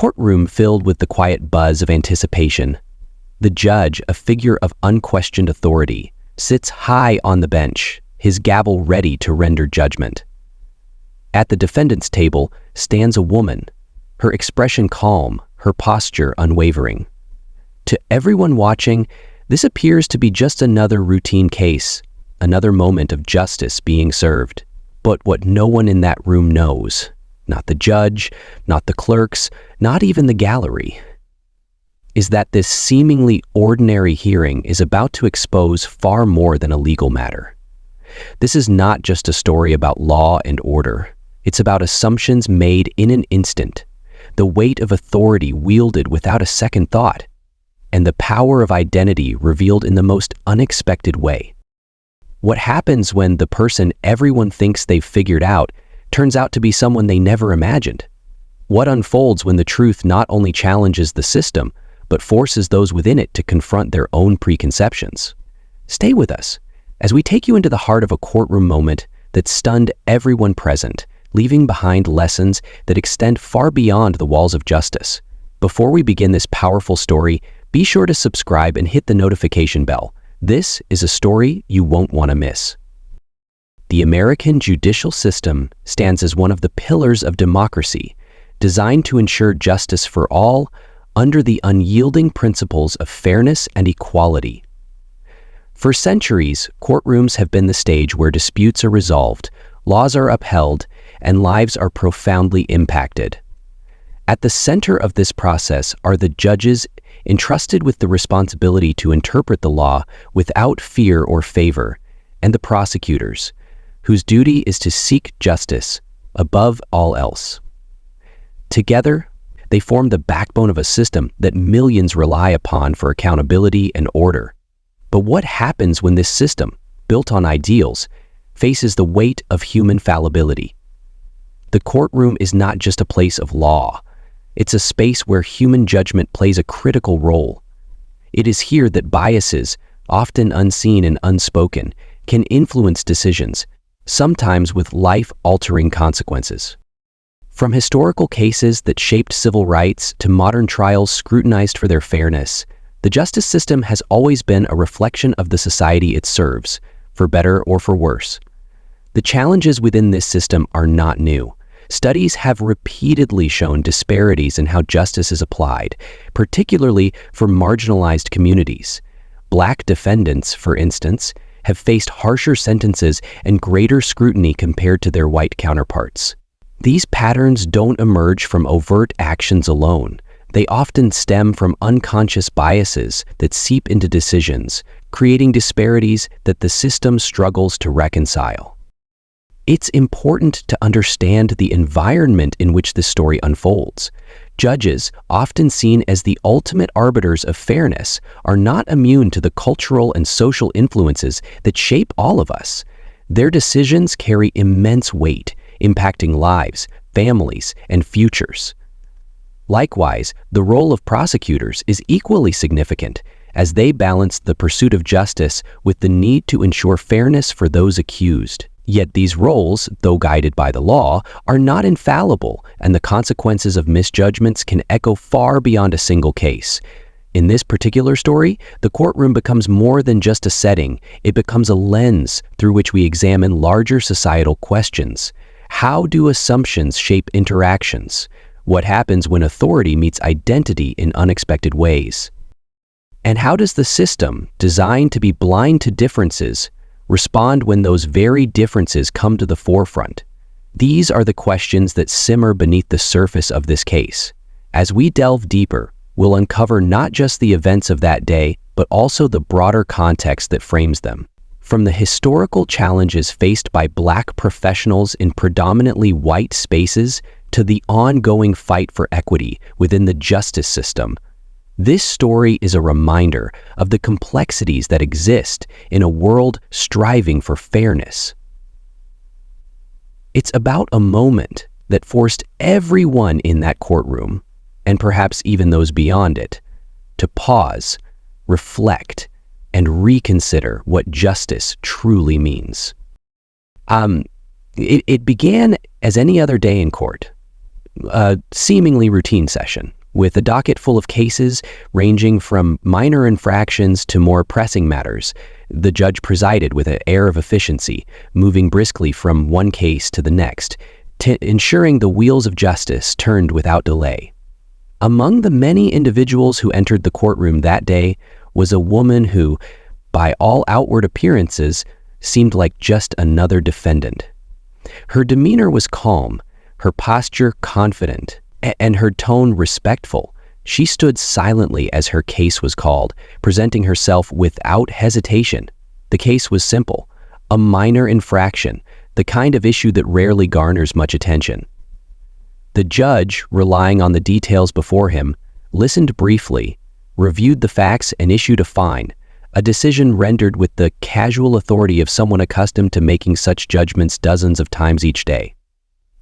courtroom filled with the quiet buzz of anticipation. The judge, a figure of unquestioned authority, sits high on the bench, his gavel ready to render judgment. At the defendant's table stands a woman, her expression calm, her posture unwavering. To everyone watching, this appears to be just another routine case, another moment of justice being served. But what no one in that room knows, not the judge, not the clerks, not even the gallery, is that this seemingly ordinary hearing is about to expose far more than a legal matter. This is not just a story about law and order. It's about assumptions made in an instant, the weight of authority wielded without a second thought, and the power of identity revealed in the most unexpected way. What happens when the person everyone thinks they've figured out turns out to be someone they never imagined? What unfolds when the truth not only challenges the system, but forces those within it to confront their own preconceptions? Stay with us as we take you into the heart of a courtroom moment that stunned everyone present, leaving behind lessons that extend far beyond the walls of justice. Before we begin this powerful story, be sure to subscribe and hit the notification bell. This is a story you won't want to miss. The American judicial system stands as one of the pillars of democracy, designed to ensure justice for all under the unyielding principles of fairness and equality. For centuries, courtrooms have been the stage where disputes are resolved, laws are upheld, and lives are profoundly impacted. At the center of this process are the judges entrusted with the responsibility to interpret the law without fear or favor, and the prosecutors, whose duty is to seek justice above all else. Together, they form the backbone of a system that millions rely upon for accountability and order. But what happens when this system, built on ideals, faces the weight of human fallibility? The courtroom is not just a place of law. It's a space where human judgment plays a critical role. It is here that biases, often unseen and unspoken, can influence decisions, sometimes with life-altering consequences. From historical cases that shaped civil rights to modern trials scrutinized for their fairness, the justice system has always been a reflection of the society it serves, for better or for worse. The challenges within this system are not new. Studies have repeatedly shown disparities in how justice is applied, particularly for marginalized communities. Black defendants, for instance, have faced harsher sentences and greater scrutiny compared to their white counterparts. These patterns don't emerge from overt actions alone. They often stem from unconscious biases that seep into decisions, creating disparities that the system struggles to reconcile. It's important to understand the environment in which this story unfolds. Judges, often seen as the ultimate arbiters of fairness, are not immune to the cultural and social influences that shape all of us. Their decisions carry immense weight, impacting lives, families, and futures. Likewise, the role of prosecutors is equally significant, as they balance the pursuit of justice with the need to ensure fairness for those accused. Yet these roles, though guided by the law, are not infallible, and the consequences of misjudgments can echo far beyond a single case. In this particular story, the courtroom becomes more than just a setting. It becomes a lens through which we examine larger societal questions. How do assumptions shape interactions? What happens when authority meets identity in unexpected ways? And how does the system, designed to be blind to differences, respond when those very differences come to the forefront? These are the questions that simmer beneath the surface of this case. As we delve deeper, we'll uncover not just the events of that day, but also the broader context that frames them. From the historical challenges faced by Black professionals in predominantly white spaces to the ongoing fight for equity within the justice system, this story is a reminder of the complexities that exist in a world striving for fairness. It's about a moment that forced everyone in that courtroom, and perhaps even those beyond it, to pause, reflect, and reconsider what justice truly means. It began as any other day in court. a seemingly routine session, with a docket full of cases ranging from minor infractions to more pressing matters. The judge presided with an air of efficiency, moving briskly from one case to the next, ensuring the wheels of justice turned without delay. Among the many individuals who entered the courtroom that day was a woman who, by all outward appearances, seemed like just another defendant. Her demeanor was calm, her posture confident, and her tone respectful. She stood silently as her case was called, presenting herself without hesitation. The case was simple, a minor infraction, the kind of issue that rarely garners much attention. The judge, relying on the details before him, listened briefly, reviewed the facts, and issued a fine, a decision rendered with the casual authority of someone accustomed to making such judgments dozens of times each day.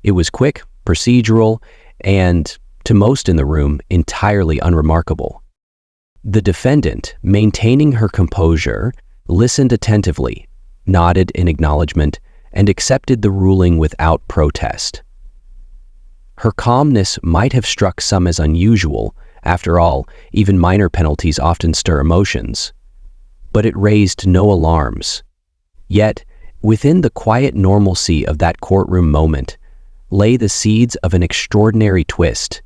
It was quick, procedural, and, to most in the room, entirely unremarkable. The defendant, maintaining her composure, listened attentively, nodded in acknowledgement, and accepted the ruling without protest. Her calmness might have struck some as unusual. After all, even minor penalties often stir emotions. But it raised no alarms. Yet, within the quiet normalcy of that courtroom moment, lay the seeds of an extraordinary twist.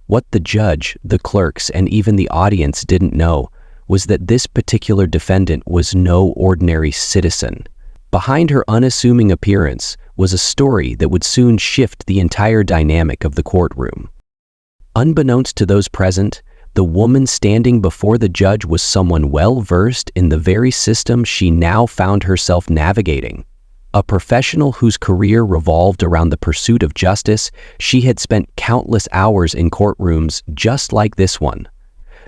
What the judge, the clerks, and even the audience didn't know was that this particular defendant was no ordinary citizen. Behind her unassuming appearance was a story that would soon shift the entire dynamic of the courtroom. Unbeknownst to those present, the woman standing before the judge was someone well-versed in the very system she now found herself navigating. A professional whose career revolved around the pursuit of justice. She had spent countless hours in courtrooms just like this one.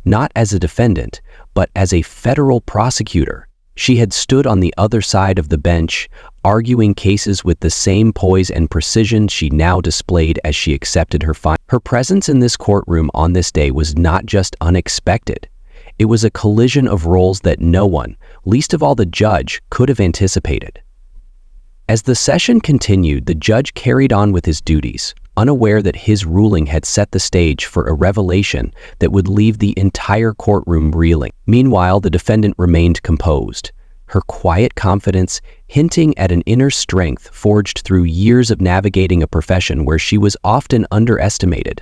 Not as a defendant, but as a federal prosecutor. She had stood on the other side of the bench, arguing cases with the same poise and precision she now displayed as she accepted her fine. Her presence in this courtroom on this day was not just unexpected. It was a collision of roles that no one, least of all the judge, could have anticipated. As the session continued, the judge carried on with his duties, unaware that his ruling had set the stage for a revelation that would leave the entire courtroom reeling. Meanwhile, the defendant remained composed, her quiet confidence hinting at an inner strength forged through years of navigating a profession where she was often underestimated.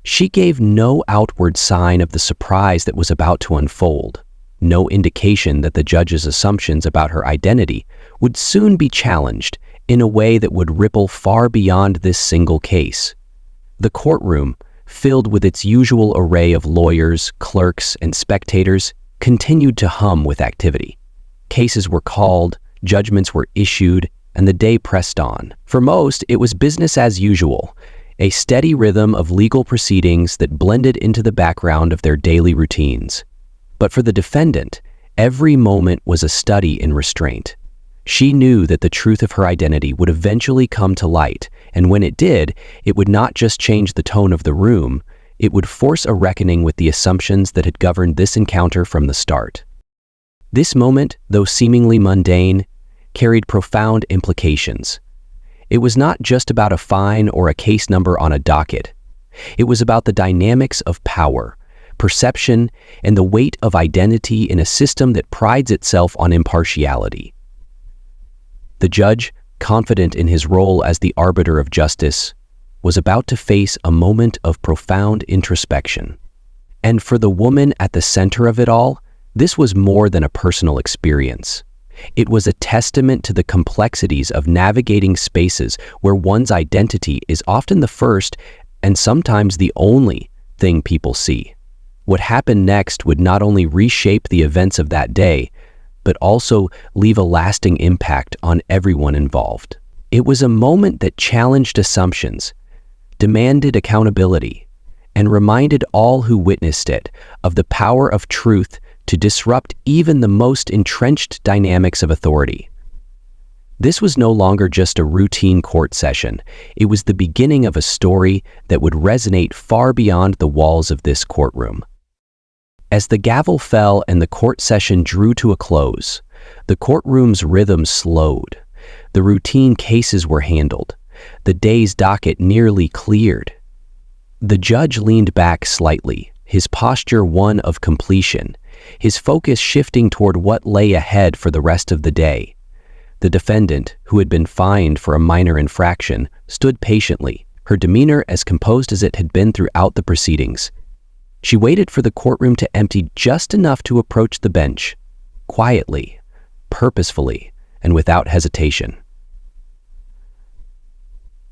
She gave no outward sign of the surprise that was about to unfold, no indication that the judge's assumptions about her identity would soon be challenged in a way that would ripple far beyond this single case. The courtroom, filled with its usual array of lawyers, clerks, and spectators, continued to hum with activity. Cases were called, judgments were issued, and the day pressed on. For most, it was business as usual, a steady rhythm of legal proceedings that blended into the background of their daily routines. But for the defendant, every moment was a study in restraint. She knew that the truth of her identity would eventually come to light, and when it did, it would not just change the tone of the room, it would force a reckoning with the assumptions that had governed this encounter from the start. This moment, though seemingly mundane, carried profound implications. It was not just about a fine or a case number on a docket. It was about the dynamics of power, perception, and the weight of identity in a system that prides itself on impartiality. The judge, confident in his role as the arbiter of justice, was about to face a moment of profound introspection. And for the woman at the center of it all, this was more than a personal experience. It was a testament to the complexities of navigating spaces where one's identity is often the first and sometimes the only thing people see. What happened next would not only reshape the events of that day, but also leave a lasting impact on everyone involved. It was a moment that challenged assumptions, demanded accountability, and reminded all who witnessed it of the power of truth to disrupt even the most entrenched dynamics of authority. This was no longer just a routine court session. It was the beginning of a story that would resonate far beyond the walls of this courtroom. As the gavel fell and the court session drew to a close, the courtroom's rhythm slowed. The routine cases were handled, The day's docket nearly cleared. The judge leaned back slightly, his posture one of completion, his focus shifting toward what lay ahead for the rest of the day. The defendant, who had been fined for a minor infraction, stood patiently, her demeanor as composed as it had been throughout the proceedings. She waited for the courtroom to empty just enough to approach the bench, quietly, purposefully, and without hesitation.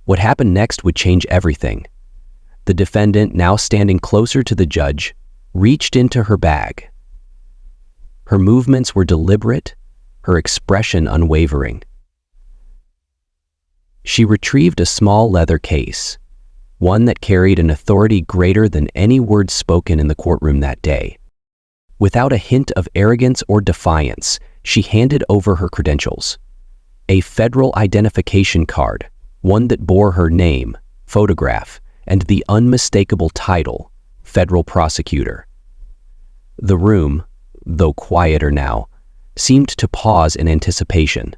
What happened next would change everything. The defendant, now standing closer to the judge, reached into her bag. Her movements were deliberate, her expression unwavering. She retrieved a small leather case, one that carried an authority greater than any words spoken in the courtroom that day. Without a hint of arrogance or defiance, she handed over her credentials. A federal identification card, one that bore her name, photograph, and the unmistakable title, Federal Prosecutor. The room, though quieter now, seemed to pause in anticipation.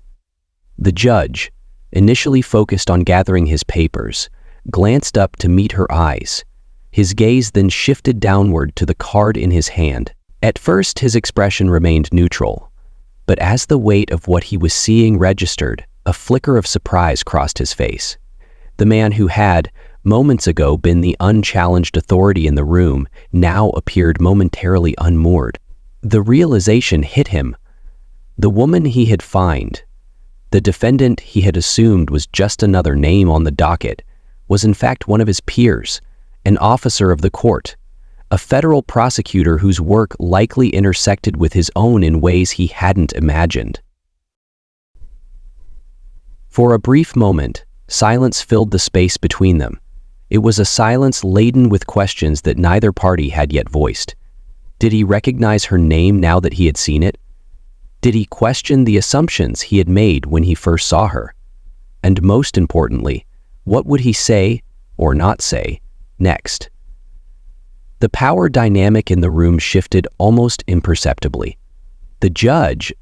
The judge, initially focused on gathering his papers, glanced up to meet her eyes. His gaze then shifted downward to the card in his hand. At first, his expression remained neutral, but as the weight of what he was seeing registered, a flicker of surprise crossed his face. The man who had, moments ago, been the unchallenged authority in the room now appeared momentarily unmoored. The realization hit him. The woman he had fined, the defendant he had assumed was just another name on the docket, was in fact one of his peers, an officer of the court, a federal prosecutor whose work likely intersected with his own in ways he hadn't imagined. For a brief moment, silence filled the space between them. It was a silence laden with questions that neither party had yet voiced. Did he recognize her name now that he had seen it? Did he question the assumptions he had made when he first saw her? And most importantly, what would he say, or not say, next? The power dynamic in the room shifted almost imperceptibly. The judge,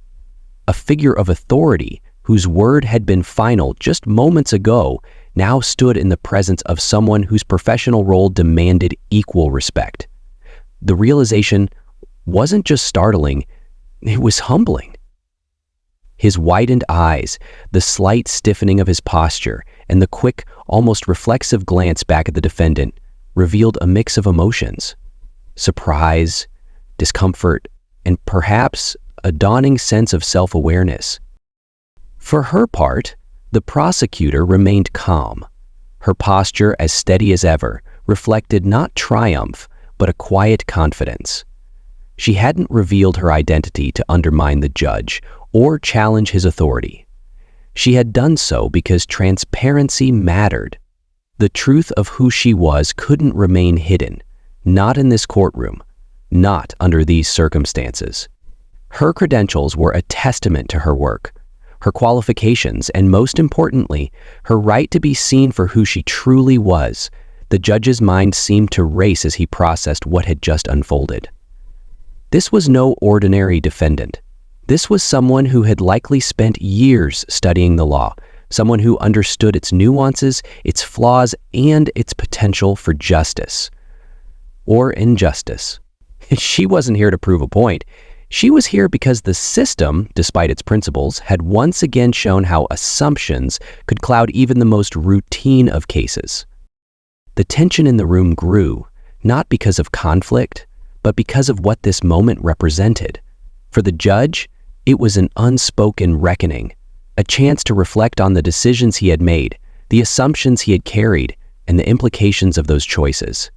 a figure of authority whose word had been final just moments ago, now stood in the presence of someone whose professional role demanded equal respect. The realization wasn't just startling, it was humbling. His widened eyes, the slight stiffening of his posture, and the quick, almost reflexive glance back at the defendant revealed a mix of emotions: surprise, discomfort, and perhaps a dawning sense of self-awareness. For her part, the prosecutor remained calm. Her posture, as steady as ever, reflected not triumph, but a quiet confidence. She hadn't revealed her identity to undermine the judge or challenge his authority. She had done so because transparency mattered. The truth of who she was couldn't remain hidden, not in this courtroom, not under these circumstances. Her credentials were a testament to her work, her qualifications, and most importantly, her right to be seen for who she truly was. The judge's mind seemed to race as he processed what had just unfolded. This was no ordinary defendant. This was someone who had likely spent years studying the law, someone who understood its nuances, its flaws, and its potential for justice. Or injustice. She wasn't here to prove a point. She was here because the system, despite its principles, had once again shown how assumptions could cloud even the most routine of cases. The tension in the room grew, not because of conflict, but because of what this moment represented. For the judge, it was an unspoken reckoning, a chance to reflect on the decisions he had made, the assumptions he had carried, and the implications of those choices.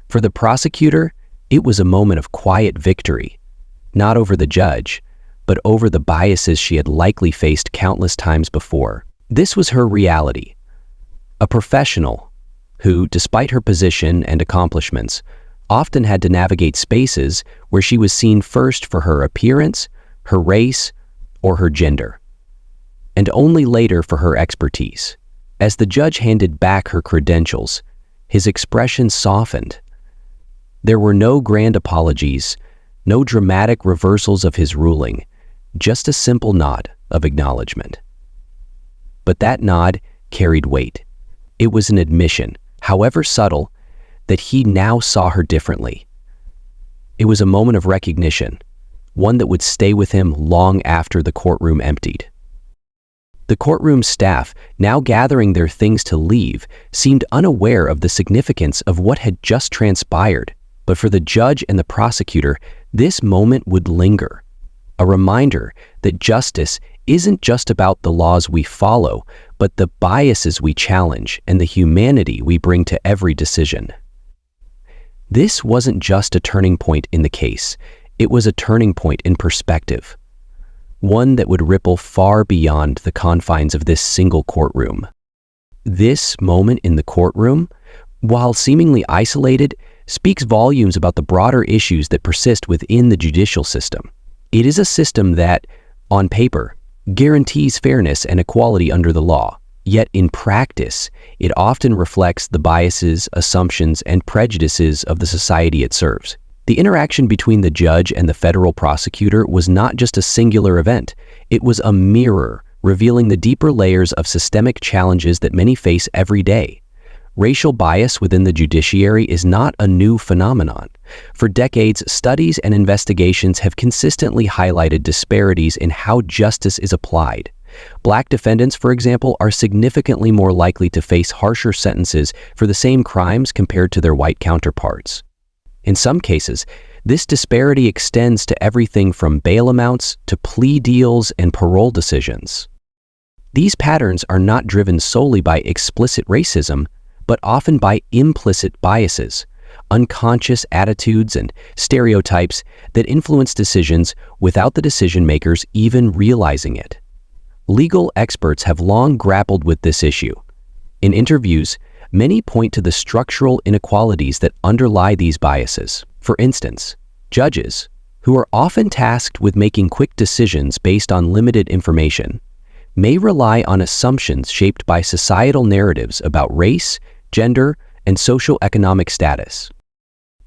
For the prosecutor, it was a moment of quiet victory, not over the judge, but over the biases she had likely faced countless times before. This was her reality, a professional who, despite her position and accomplishments, often had to navigate spaces where she was seen first for her appearance, her race, or her gender, and only later for her expertise. As the judge handed back her credentials, his expression softened. There were no grand apologies, no dramatic reversals of his ruling, just a simple nod of acknowledgement. But that nod carried weight. It was an admission, however subtle, that he now saw her differently. It was a moment of recognition, one that would stay with him long after the courtroom emptied. The courtroom staff, now gathering their things to leave, seemed unaware of the significance of what had just transpired, but for the judge and the prosecutor, this moment would linger. A reminder that justice isn't just about the laws we follow, but the biases we challenge and the humanity we bring to every decision. This wasn't just a turning point in the case, it was a turning point in perspective, one that would ripple far beyond the confines of this single courtroom. This moment in the courtroom, while seemingly isolated, speaks volumes about the broader issues that persist within the judicial system. It is a system that, on paper, guarantees fairness and equality under the law, yet in practice, it often reflects the biases, assumptions, and prejudices of the society it serves. The interaction between the judge and the federal prosecutor was not just a singular event, it was a mirror revealing the deeper layers of systemic challenges that many face every day. Racial bias within the judiciary is not a new phenomenon. For decades, studies and investigations have consistently highlighted disparities in how justice is applied. Black defendants, for example, are significantly more likely to face harsher sentences for the same crimes compared to their white counterparts. In some cases, this disparity extends to everything from bail amounts to plea deals and parole decisions. These patterns are not driven solely by explicit racism, but often by implicit biases, unconscious attitudes and stereotypes that influence decisions without the decision makers even realizing it. Legal experts have long grappled with this issue. In interviews, many point to the structural inequalities that underlie these biases. For instance, judges, who are often tasked with making quick decisions based on limited information, may rely on assumptions shaped by societal narratives about race, gender, and socioeconomic status.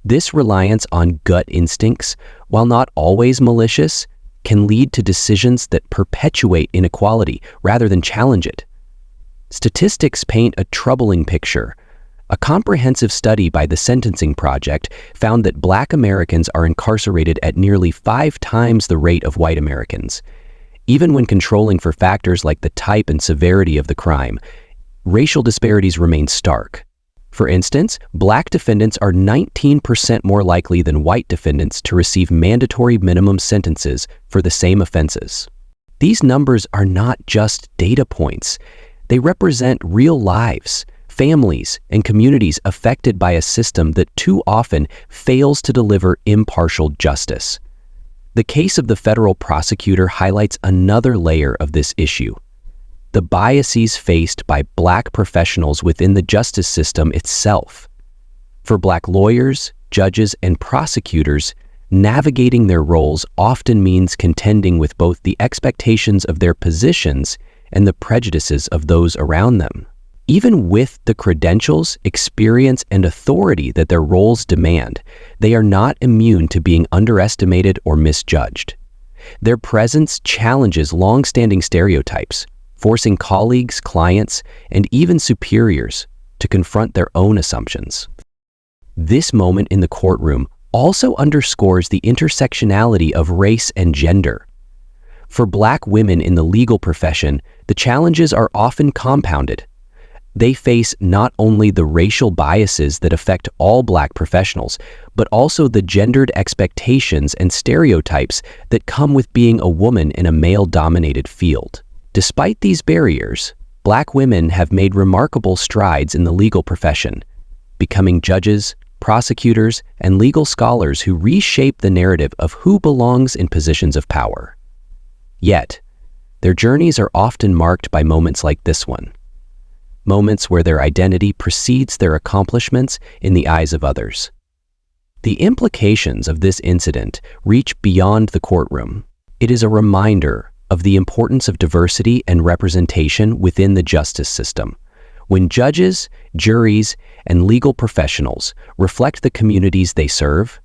This reliance on gut instincts, while not always malicious, can lead to decisions that perpetuate inequality rather than challenge it. Statistics paint a troubling picture. A comprehensive study by the Sentencing Project found that Black Americans are incarcerated at nearly 5 times the rate of white Americans. Even when controlling for factors like the type and severity of the crime, racial disparities remain stark. For instance, Black defendants are 19% more likely than white defendants to receive mandatory minimum sentences for the same offenses. These numbers are not just data points. They represent real lives, families, and communities affected by a system that too often fails to deliver impartial justice. The case of the federal prosecutor highlights another layer of this issue: the biases faced by Black professionals within the justice system itself. For Black lawyers, judges, and prosecutors, navigating their roles often means contending with both the expectations of their positions and the prejudices of those around them. Even with the credentials, experience, and authority that their roles demand, they are not immune to being underestimated or misjudged. Their presence challenges long-standing stereotypes, forcing colleagues, clients, and even superiors to confront their own assumptions. This moment in the courtroom also underscores the intersectionality of race and gender. For Black women in the legal profession, the challenges are often compounded. They face not only the racial biases that affect all Black professionals, but also the gendered expectations and stereotypes that come with being a woman in a male-dominated field. Despite these barriers, Black women have made remarkable strides in the legal profession, becoming judges, prosecutors, and legal scholars who reshape the narrative of who belongs in positions of power. Yet, their journeys are often marked by moments like this one. Moments where their identity precedes their accomplishments in the eyes of others. The implications of this incident reach beyond the courtroom. It is a reminder of the importance of diversity and representation within the justice system. When judges, juries, and legal professionals reflect the communities they serve,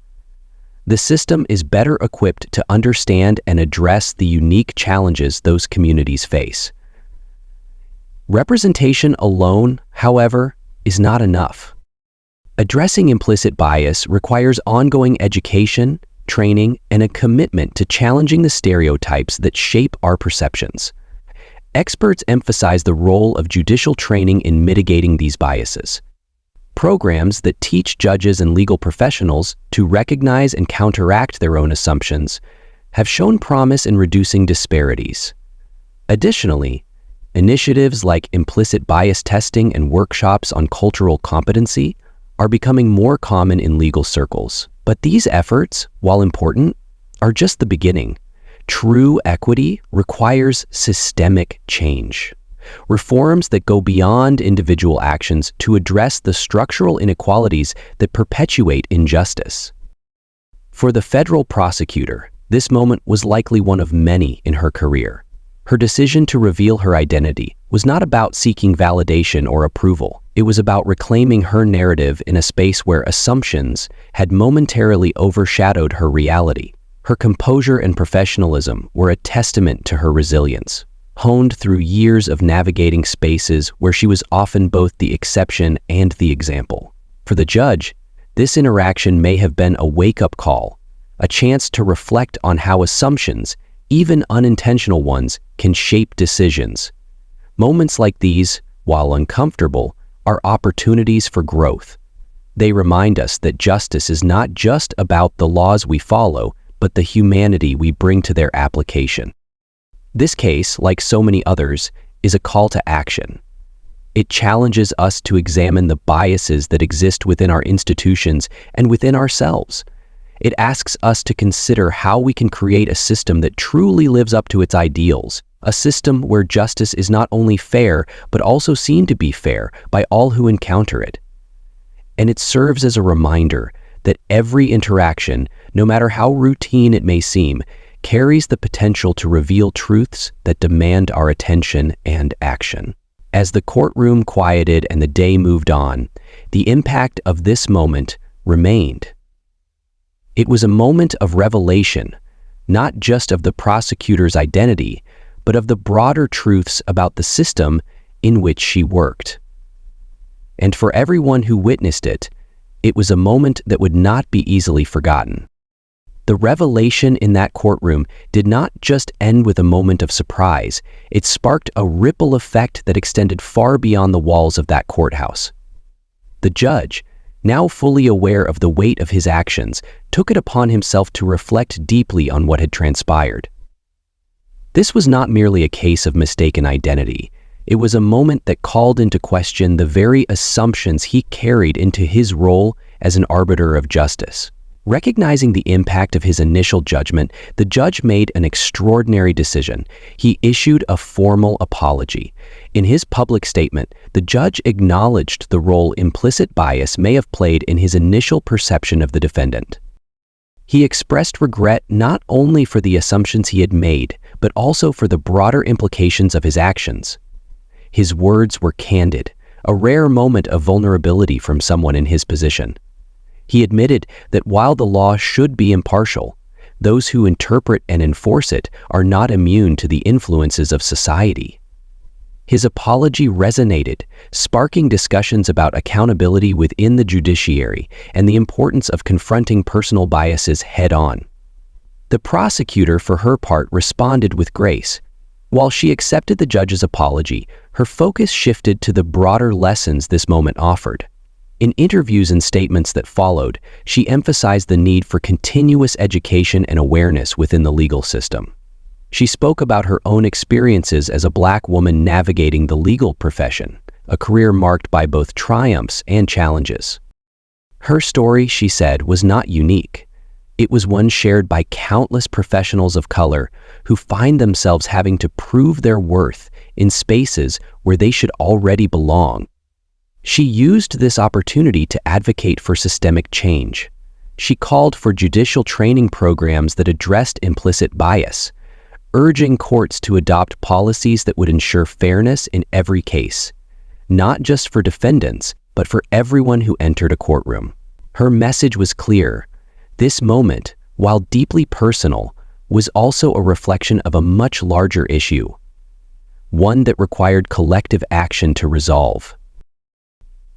the system is better equipped to understand and address the unique challenges those communities face. Representation alone, however, is not enough. Addressing implicit bias requires ongoing education, training, and a commitment to challenging the stereotypes that shape our perceptions. Experts emphasize the role of judicial training in mitigating these biases. Programs that teach judges and legal professionals to recognize and counteract their own assumptions have shown promise in reducing disparities. Additionally, initiatives like implicit bias testing and workshops on cultural competency are becoming more common in legal circles. But these efforts, while important, are just the beginning. True equity requires systemic change. Reforms that go beyond individual actions to address the structural inequalities that perpetuate injustice. For the federal prosecutor, this moment was likely one of many in her career. Her decision to reveal her identity was not about seeking validation or approval. It was about reclaiming her narrative in a space where assumptions had momentarily overshadowed her reality. Her composure and professionalism were a testament to her resilience, honed through years of navigating spaces where she was often both the exception and the example. For the judge, this interaction may have been a wake-up call, a chance to reflect on how assumptions, even unintentional ones, can shape decisions. Moments like these, while uncomfortable, are opportunities for growth. They remind us that justice is not just about the laws we follow, but the humanity we bring to their application. This case, like so many others, is a call to action. It challenges us to examine the biases that exist within our institutions and within ourselves. It asks us to consider how we can create a system that truly lives up to its ideals, a system where justice is not only fair, but also seen to be fair by all who encounter it. And it serves as a reminder that every interaction, no matter how routine it may seem, carries the potential to reveal truths that demand our attention and action. As the courtroom quieted and the day moved on, the impact of this moment remained. It was a moment of revelation, not just of the prosecutor's identity, but of the broader truths about the system in which she worked. And for everyone who witnessed it, it was a moment that would not be easily forgotten. The revelation in that courtroom did not just end with a moment of surprise, it sparked a ripple effect that extended far beyond the walls of that courthouse. The judge, now fully aware of the weight of his actions, took it upon himself to reflect deeply on what had transpired. This was not merely a case of mistaken identity. It was a moment that called into question the very assumptions he carried into his role as an arbiter of justice. Recognizing the impact of his initial judgment, the judge made an extraordinary decision. He issued a formal apology. In his public statement, the judge acknowledged the role implicit bias may have played in his initial perception of the defendant. He expressed regret not only for the assumptions he had made, but also for the broader implications of his actions. His words were candid, a rare moment of vulnerability from someone in his position. He admitted that while the law should be impartial, those who interpret and enforce it are not immune to the influences of society. His apology resonated, sparking discussions about accountability within the judiciary and the importance of confronting personal biases head-on. The prosecutor, for her part, responded with grace. While she accepted the judge's apology, her focus shifted to the broader lessons this moment offered. In interviews and statements that followed, she emphasized the need for continuous education and awareness within the legal system. She spoke about her own experiences as a Black woman navigating the legal profession, a career marked by both triumphs and challenges. Her story, she said, was not unique. It was one shared by countless professionals of color who find themselves having to prove their worth in spaces where they should already belong. She used this opportunity to advocate for systemic change. She called for judicial training programs that addressed implicit bias, urging courts to adopt policies that would ensure fairness in every case, not just for defendants, but for everyone who entered a courtroom. Her message was clear. This moment, while deeply personal, was also a reflection of a much larger issue. one that required collective action to resolve.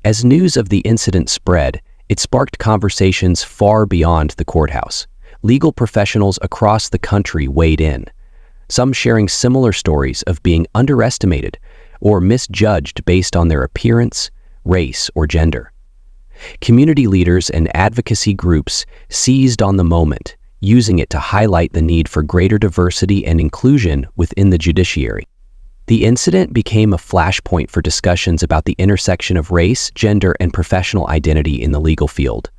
As news of the incident spread, it sparked conversations far beyond the courthouse. Legal professionals across the country weighed in, some sharing similar stories of being underestimated or misjudged based on their appearance, race, or gender. Community leaders and advocacy groups seized on the moment, using it to highlight the need for greater diversity and inclusion within the judiciary. The incident became a flashpoint for discussions about the intersection of race, gender, and professional identity in the legal field.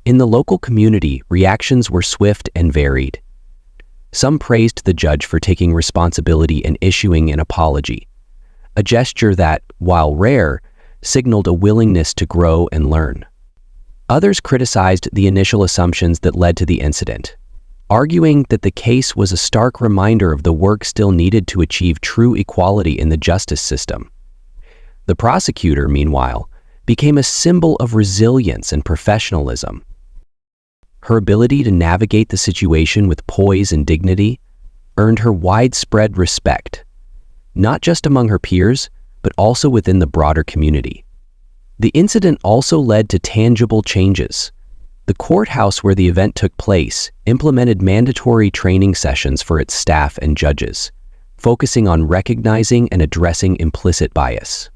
In the local community, reactions were swift and varied. Some praised the judge for taking responsibility and issuing an apology, a gesture that, while rare, signaled a willingness to grow and learn. Others criticized the initial assumptions that led to the incident, arguing that the case was a stark reminder of the work still needed to achieve true equality in the justice system. The prosecutor, meanwhile, became a symbol of resilience and professionalism. Her ability to navigate the situation with poise and dignity earned her widespread respect, not just among her peers, but also within the broader community. The incident also led to tangible changes. The courthouse where the event took place implemented mandatory training sessions for its staff and judges, focusing on recognizing and addressing implicit bias.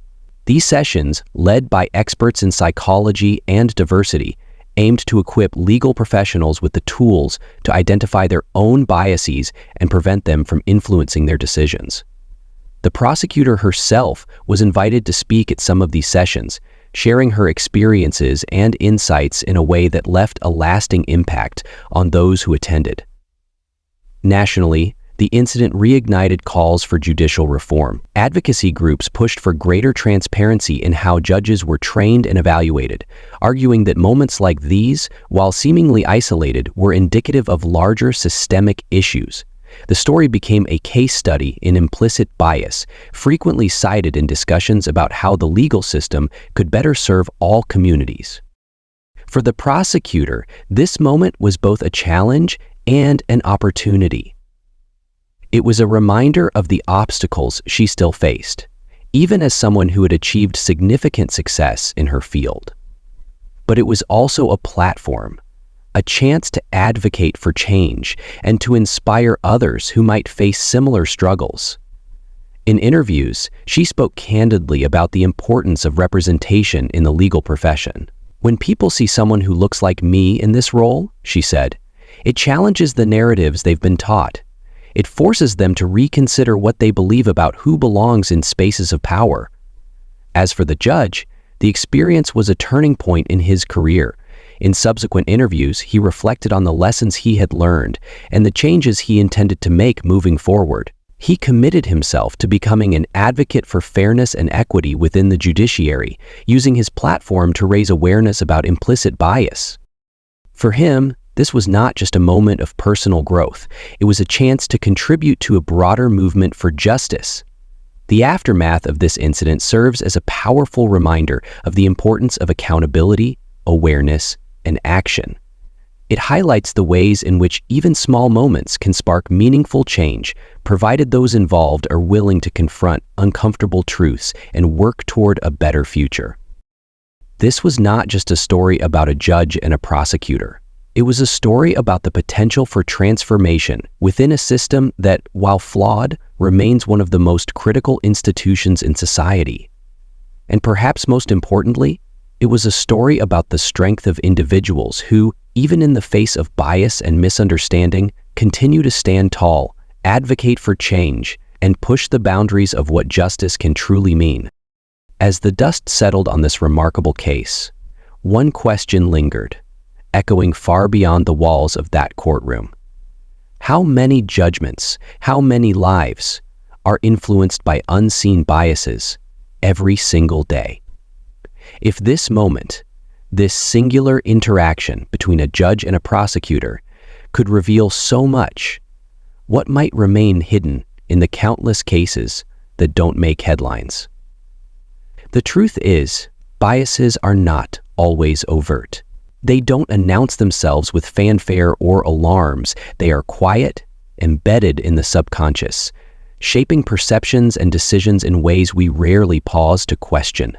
These sessions, led by experts in psychology and diversity, aimed to equip legal professionals with the tools to identify their own biases and prevent them from influencing their decisions. The prosecutor herself was invited to speak at some of these sessions, sharing her experiences and insights in a way that left a lasting impact on those who attended. Nationally, the incident reignited calls for judicial reform. Advocacy groups pushed for greater transparency in how judges were trained and evaluated, arguing that moments like these, while seemingly isolated, were indicative of larger systemic issues. The story became a case study in implicit bias, frequently cited in discussions about how the legal system could better serve all communities. For the prosecutor, this moment was both a challenge and an opportunity. It was a reminder of the obstacles she still faced, even as someone who had achieved significant success in her field. But it was also a platform, a chance to advocate for change and to inspire others who might face similar struggles. In interviews, she spoke candidly about the importance of representation in the legal profession. "When people see someone who looks like me in this role," she said, "it challenges the narratives they've been taught. It forces them to reconsider what they believe about who belongs in spaces of power." As for the judge, the experience was a turning point in his career. In subsequent interviews, he reflected on the lessons he had learned and the changes he intended to make moving forward. He committed himself to becoming an advocate for fairness and equity within the judiciary, using his platform to raise awareness about implicit bias. For him, this was not just a moment of personal growth. It was a chance to contribute to a broader movement for justice. The aftermath of this incident serves as a powerful reminder of the importance of accountability, awareness, and action. It highlights the ways in which even small moments can spark meaningful change, provided those involved are willing to confront uncomfortable truths and work toward a better future. This was not just a story about a judge and a prosecutor. It was a story about the potential for transformation within a system that, while flawed, remains one of the most critical institutions in society. And perhaps most importantly, it was a story about the strength of individuals who, even in the face of bias and misunderstanding, continue to stand tall, advocate for change, and push the boundaries of what justice can truly mean. As the dust settled on this remarkable case, one question lingered, echoing far beyond the walls of that courtroom. How many judgments, how many lives are influenced by unseen biases every single day? If this moment, this singular interaction between a judge and a prosecutor, could reveal so much, what might remain hidden in the countless cases that don't make headlines? The truth is, biases are not always overt. They don't announce themselves with fanfare or alarms. They are quiet, embedded in the subconscious, shaping perceptions and decisions in ways we rarely pause to question.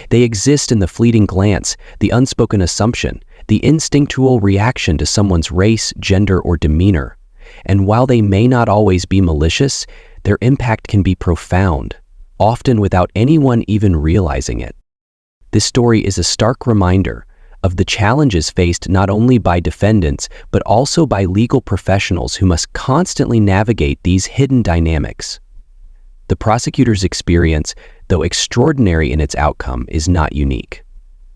They exist in the fleeting glance, the unspoken assumption, the instinctual reaction to someone's race, gender, or demeanor. And while they may not always be malicious, their impact can be profound, often without anyone even realizing it. This story is a stark reminder of the challenges faced not only by defendants, but also by legal professionals who must constantly navigate these hidden dynamics. The prosecutor's experience, though extraordinary in its outcome, is not unique.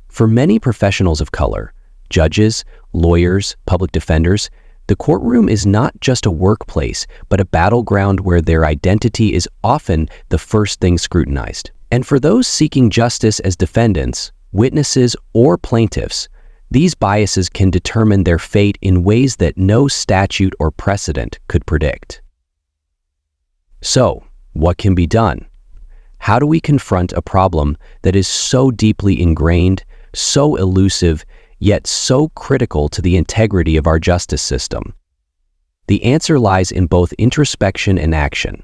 For many professionals of color, judges, lawyers, public defenders, the courtroom is not just a workplace, but a battleground where their identity is often the first thing scrutinized. And for those seeking justice as defendants, witnesses, or plaintiffs, these biases can determine their fate in ways that no statute or precedent could predict. So, what can be done? How do we confront a problem that is so deeply ingrained, so elusive, yet so critical to the integrity of our justice system? The answer lies in both introspection and action.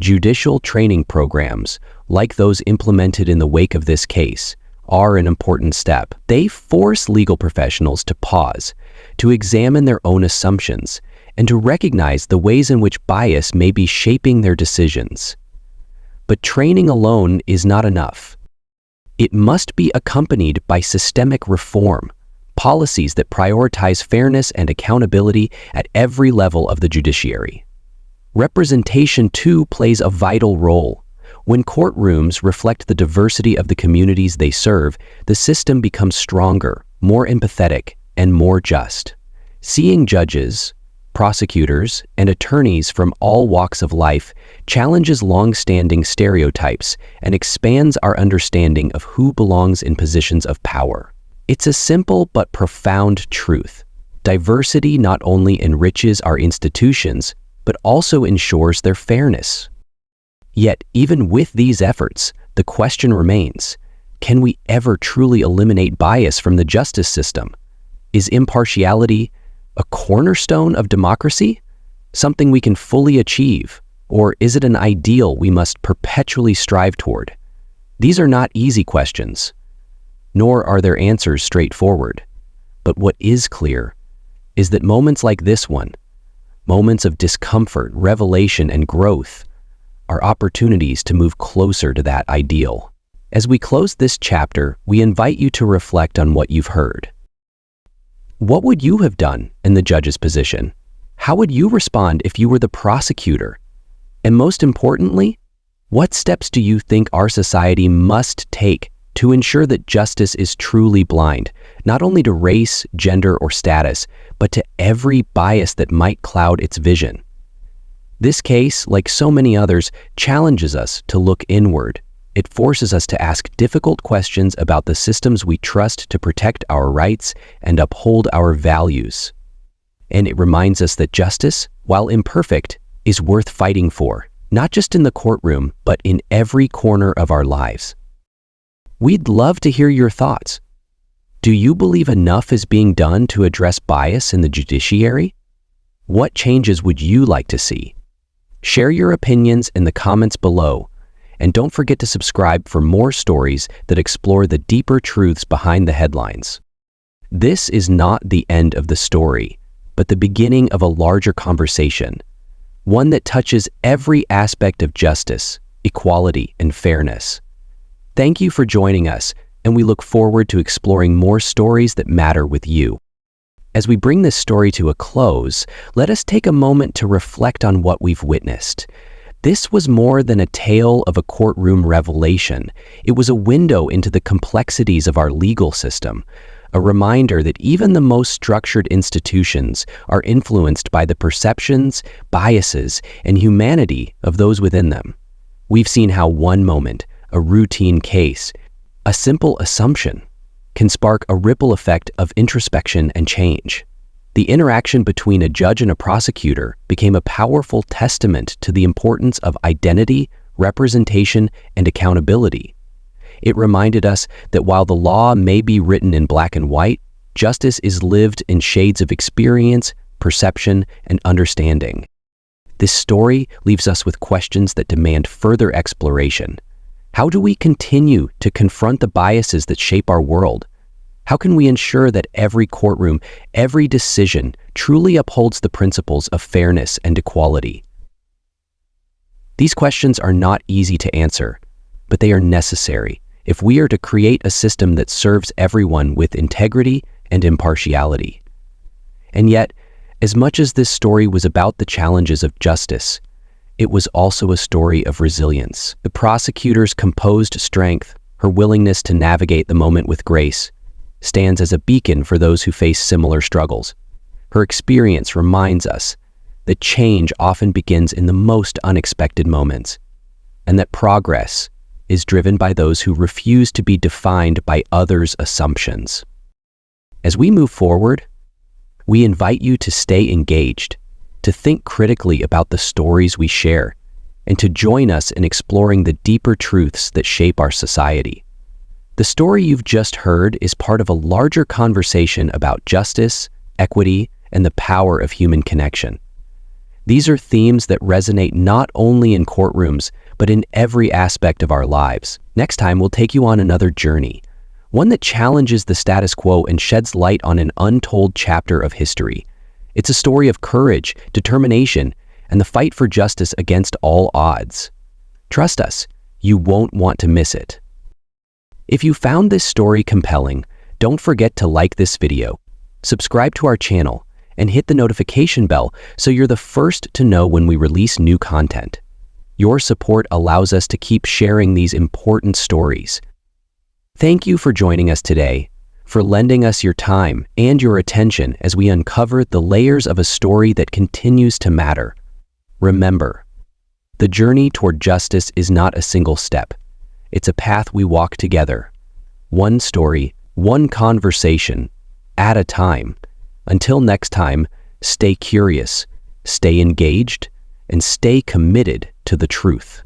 Judicial training programs, like those implemented in the wake of this case, are an important step. They force legal professionals to pause, to examine their own assumptions, and to recognize the ways in which bias may be shaping their decisions. But training alone is not enough. It must be accompanied by systemic reform, policies that prioritize fairness and accountability at every level of the judiciary. Representation, too, plays a vital role. When courtrooms reflect the diversity of the communities they serve, the system becomes stronger, more empathetic, and more just. Seeing judges, prosecutors, and attorneys from all walks of life challenges long-standing stereotypes and expands our understanding of who belongs in positions of power. It's a simple but profound truth. Diversity not only enriches our institutions, but also ensures their fairness. Yet, even with these efforts, the question remains, can we ever truly eliminate bias from the justice system? Is impartiality a cornerstone of democracy? Something we can fully achieve? Or is it an ideal we must perpetually strive toward? These are not easy questions, nor are their answers straightforward. But what is clear is that moments like this one, moments of discomfort, revelation, and growth, are opportunities to move closer to that ideal. As we close this chapter, we invite you to reflect on what you've heard. What would you have done in the judge's position? How would you respond if you were the prosecutor? And most importantly, what steps do you think our society must take to ensure that justice is truly blind, not only to race, gender, or status, but to every bias that might cloud its vision? This case, like so many others, challenges us to look inward. It forces us to ask difficult questions about the systems we trust to protect our rights and uphold our values. And it reminds us that justice, while imperfect, is worth fighting for, not just in the courtroom, but in every corner of our lives. We'd love to hear your thoughts. Do you believe enough is being done to address bias in the judiciary? What changes would you like to see? Share your opinions in the comments below, and don't forget to subscribe for more stories that explore the deeper truths behind the headlines. This is not the end of the story, but the beginning of a larger conversation, one that touches every aspect of justice, equality, and fairness. Thank you for joining us, and we look forward to exploring more stories that matter with you. As we bring this story to a close, let us take a moment to reflect on what we've witnessed. This was more than a tale of a courtroom revelation. It was a window into the complexities of our legal system, a reminder that even the most structured institutions are influenced by the perceptions, biases, and humanity of those within them. We've seen how one moment, a routine case, a simple assumption, can spark a ripple effect of introspection and change. The interaction between a judge and a prosecutor became a powerful testament to the importance of identity, representation, and accountability. It reminded us that while the law may be written in black and white, justice is lived in shades of experience, perception, and understanding. This story leaves us with questions that demand further exploration. How do we continue to confront the biases that shape our world? How can we ensure that every courtroom, every decision truly upholds the principles of fairness and equality? These questions are not easy to answer, but they are necessary if we are to create a system that serves everyone with integrity and impartiality. And yet, as much as this story was about the challenges of justice, it was also a story of resilience. The prosecutor's composed strength, her willingness to navigate the moment with grace, stands as a beacon for those who face similar struggles. Her experience reminds us that change often begins in the most unexpected moments, and that progress is driven by those who refuse to be defined by others' assumptions. As we move forward, we invite you to stay engaged, to think critically about the stories we share, and to join us in exploring the deeper truths that shape our society. The story you've just heard is part of a larger conversation about justice, equity, and the power of human connection. These are themes that resonate not only in courtrooms, but in every aspect of our lives. Next time, we'll take you on another journey, one that challenges the status quo and sheds light on an untold chapter of history. It's a story of courage, determination, and the fight for justice against all odds. Trust us, you won't want to miss it. If you found this story compelling, don't forget to like this video, subscribe to our channel, and hit the notification bell so you're the first to know when we release new content. Your support allows us to keep sharing these important stories. Thank you for joining us today, for lending us your time and your attention as we uncover the layers of a story that continues to matter. Remember, the journey toward justice is not a single step. It's a path we walk together, one story, one conversation, at a time. Until next time, stay curious, stay engaged, and stay committed to the truth.